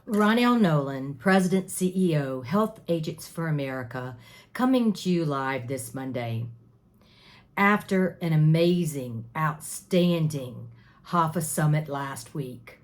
Ronell Nolan, President, CEO, Health Agents for America, coming to you live this Monday. After an amazing, outstanding HAFA summit last week,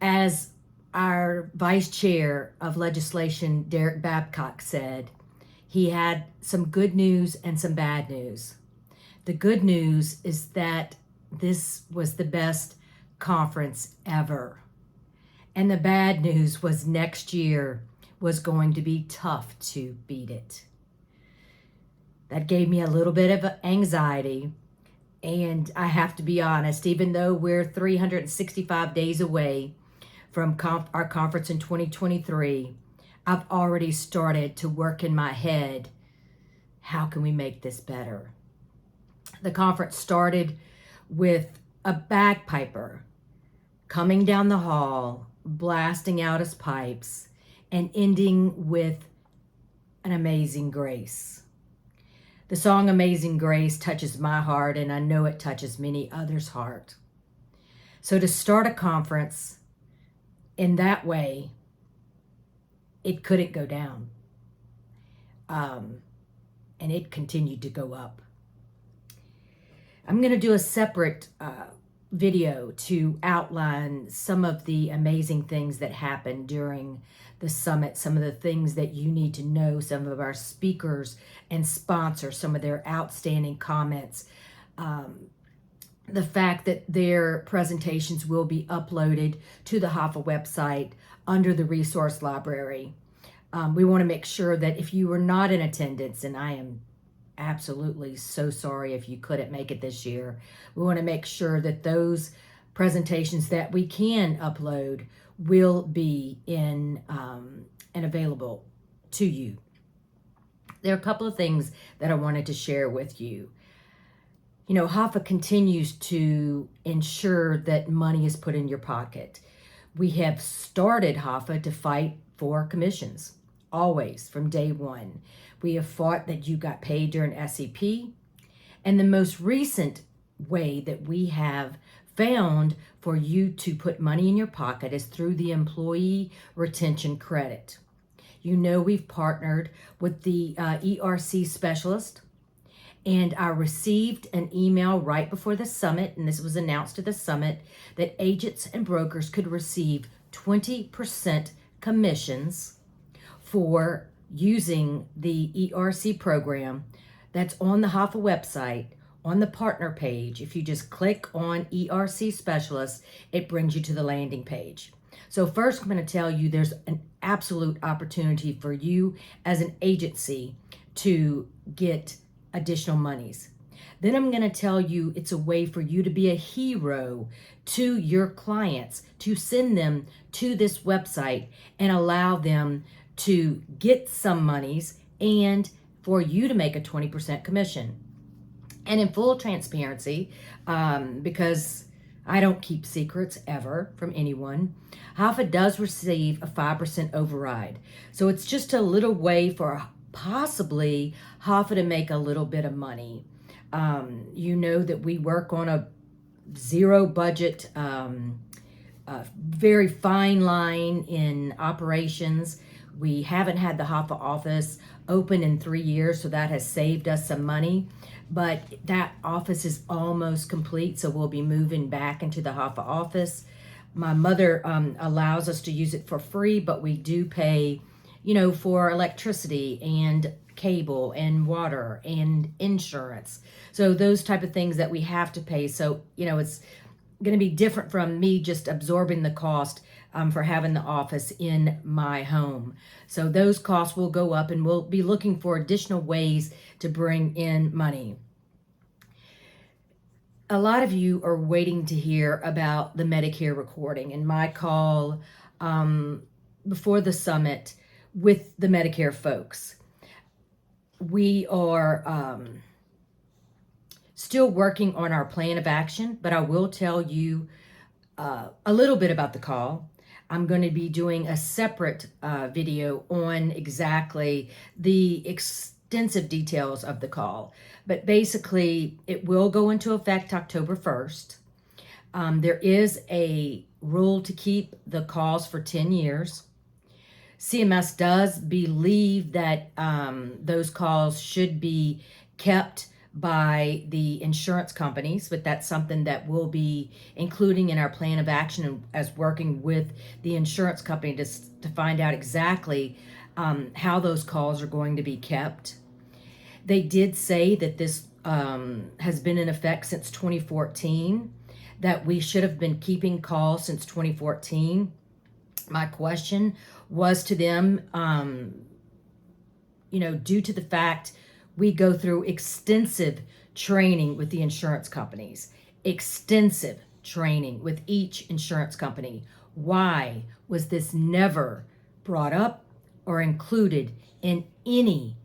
as our Vice Chair of Legislation, Derek Babcock, said, he had some good news and some bad news. The good news is that this was the best conference ever. And the bad news was next year was going to be tough to beat it. That gave me a little bit of anxiety. And I have to be honest, even though we're 365 days away from our conference in 2023, I've already started to work in my head, how can we make this better? The conference started with a bagpiper coming down the hall, blasting out his pipes, and ending with an Amazing Grace. The song Amazing Grace touches my heart, and I know it touches many others' heart. So to start a conference in that way, it couldn't go down. And it continued to go up. I'm going to do a separate video to outline some of the amazing things that happened during the summit, some of the things that you need to know, some of our speakers and sponsors, some of their outstanding comments, the fact that their presentations will be uploaded to the HAFA website under the resource library. We want to make sure that if you were not in attendance, and I am absolutely so sorry if you couldn't make it this year, we want to make sure that those presentations that we can upload will be in and available to you. There are a couple of things that I wanted to share with you. You know, HAFA continues to ensure that money is put in your pocket. We have started HAFA to fight for commissions, always, from day one. We have fought that you got paid during SEP. And the most recent way that we have found for you to put money in your pocket is through the employee retention credit. You know, we've partnered with the ERC specialist, and I received an email right before the summit, and this was announced at the summit, that agents and brokers could receive 20% commissions for using the ERC program that's on the HAFA website, on the partner page. If you just click on ERC Specialist, it brings you to the landing page. So first, I'm going to tell you there's an absolute opportunity for you as an agency to get additional monies. Then I'm going to tell you it's a way for you to be a hero to your clients, to send them to this website and allow them to get some monies and for you to make a 20% commission. And in full transparency, because I don't keep secrets ever from anyone, HAFA does receive a 5% override. So it's just a little way for possibly HAFA to make a little bit of money. You know that we work on a zero budget, very fine line in operations. We haven't had the HAFA office open in 3 years, so that has saved us some money. But that office is almost complete, so we'll be moving back into the HAFA office. My mother allows us to use it for free, but we do pay, you know, for electricity and cable and water and insurance. So those type of things that we have to pay. So, you know, it's going to be different from me just absorbing the cost for having the office in my home. So those costs will go up, and we'll be looking for additional ways to bring in money. A lot of you are waiting to hear about the Medicare recording and my call before the summit with the Medicare folks. We are still working on our plan of action, but I will tell you a little bit about the call. I'm going to be doing a separate video on exactly the extensive details of the call. But basically, it will go into effect October 1st. There is a rule to keep the calls for 10 years. CMS does believe that those calls should be kept by the insurance companies, but that's something that we'll be including in our plan of action as working with the insurance company to find out exactly how those calls are going to be kept. They did say that this has been in effect since 2014, that we should have been keeping calls since 2014. My question was to them, due to the fact we go through extensive training with the insurance companies, extensive training with each insurance company. Why was this never brought up or included in any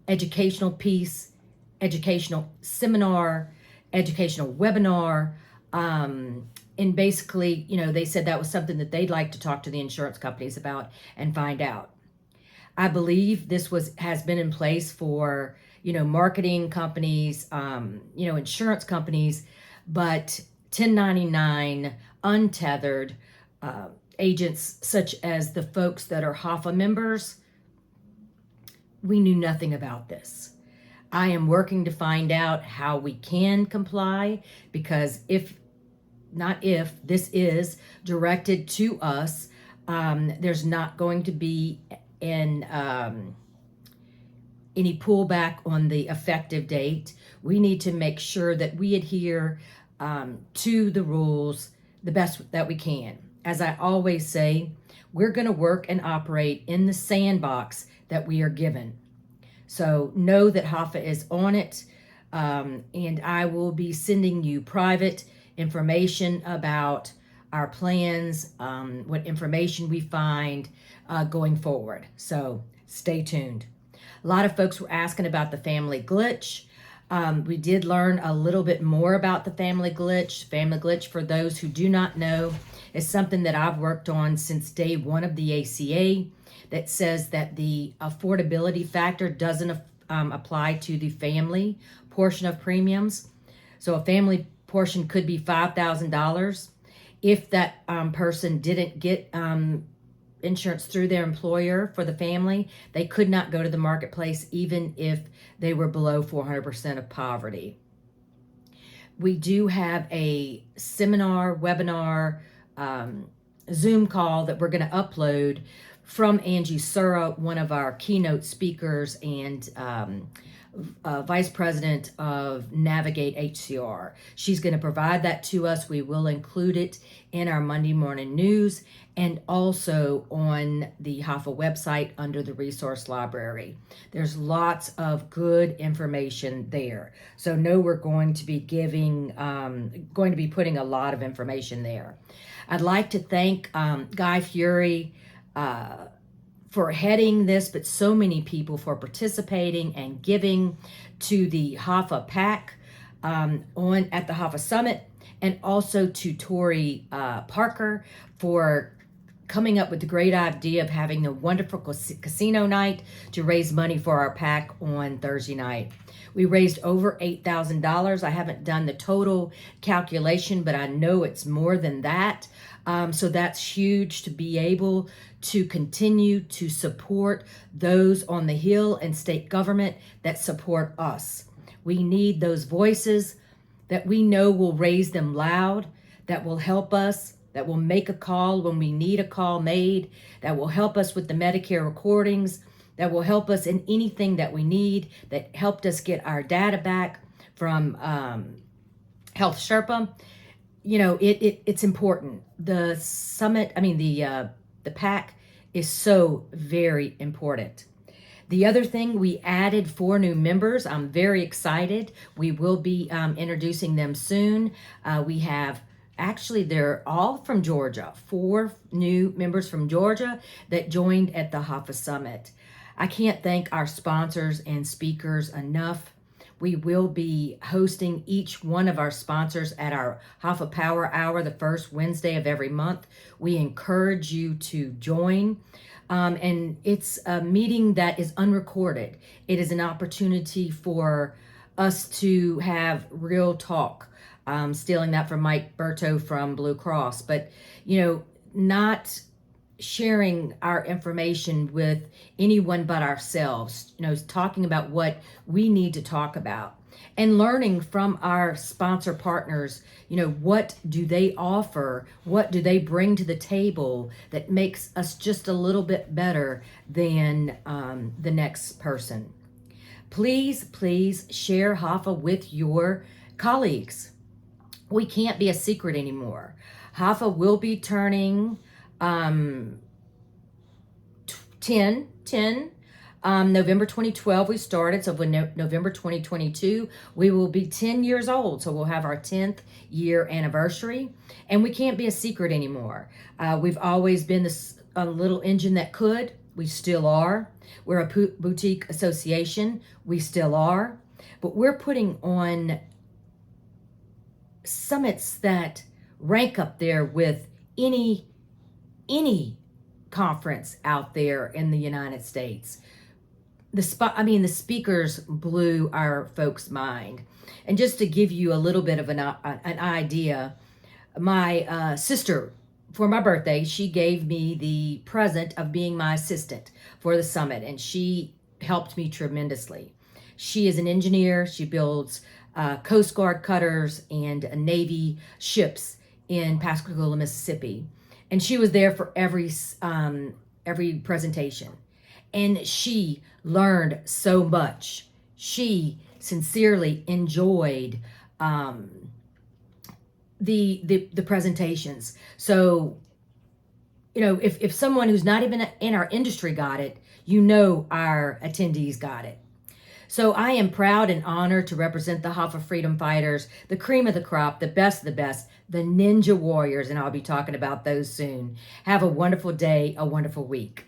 educational piece, educational seminar, educational webinar? And basically, they said that was something that they'd like to talk to the insurance companies about and find out. I believe this has been in place for, marketing companies, insurance companies, but 1099 untethered agents such as the folks that are HAFA members, we knew nothing about this. I am working to find out how we can comply, because this is directed to us, there's not going to be any pullback on the effective date. We need to make sure that we adhere to the rules the best that we can. As I always say, we're going to work and operate in the sandbox that we are given. So know that HAFA is on it, and I will be sending you private information about our plans, what information we find going forward. So stay tuned. A lot of folks were asking about the family glitch. We did learn a little bit more about the family glitch. Family glitch, for those who do not know, is something that I've worked on since day one of the ACA, that says that the affordability factor doesn't apply to the family portion of premiums. So a family portion could be $5,000. If that person didn't get insurance through their employer for the family, they could not go to the marketplace even if they were below 400% of poverty. We do have a seminar, webinar, Zoom call that we're going to upload from Angie Sura, one of our keynote speakers and Vice President of Navigate HCR. She's going to provide that to us. We will include it in our Monday morning news and also on the HAFA website under the resource library. There's lots of good information there. So know we're going to be putting a lot of information there. I'd like to thank Guy Fury for heading this, but so many people for participating and giving to the HAFA PAC at the HAFA Summit, and also to Tori Parker for coming up with the great idea of having a wonderful casino night to raise money for our PAC on Thursday night. We raised over $8,000. I haven't done the total calculation, but I know it's more than that. So that's huge to be able to continue to support those on the Hill and state government that support us. We need those voices that we know will raise them loud, that will help us, that will make a call when we need a call made, that will help us with the Medicare recordings, that will help us in anything that we need, that helped us get our data back from Health Sherpa. It's important. The summit, the PAC is so very important. The other thing, we added 4 new members. I'm very excited. We will be introducing them soon. They're all from Georgia. 4 new members from Georgia that joined at the HAFA Summit. I can't thank our sponsors and speakers enough. We will be hosting each one of our sponsors at our HAFA Power Hour the first Wednesday of every month. We encourage you to join. And it's a meeting that is unrecorded. It is an opportunity for us to have real talk. stealing that from Mike Berto from Blue Cross. But, not sharing our information with anyone but ourselves, talking about what we need to talk about and learning from our sponsor partners, what do they offer? What do they bring to the table that makes us just a little bit better than the next person? Please, please share HAFA with your colleagues. We can't be a secret anymore. HAFA will be turning 10. November 2012 we started, so when November 2022 we will be 10 years old, so we'll have our 10th year anniversary, and we can't be a secret anymore. We've always been a little engine that could. We still are. We're a boutique association. We still are, but we're putting on summits that rank up there with any conference out there in the United States. The speakers blew our folks' mind. And just to give you a little bit of an idea, my sister, for my birthday, she gave me the present of being my assistant for the summit, and she helped me tremendously. She is an engineer. She builds Coast Guard cutters and Navy ships in Pascagoula, Mississippi. And she was there for every presentation. And she learned so much. She sincerely enjoyed the presentations. So, if someone who's not even in our industry got it, our attendees got it. So I am proud and honored to represent the HAFA Freedom Fighters, the cream of the crop, the best of the best, the Ninja Warriors, and I'll be talking about those soon. Have a wonderful day, a wonderful week.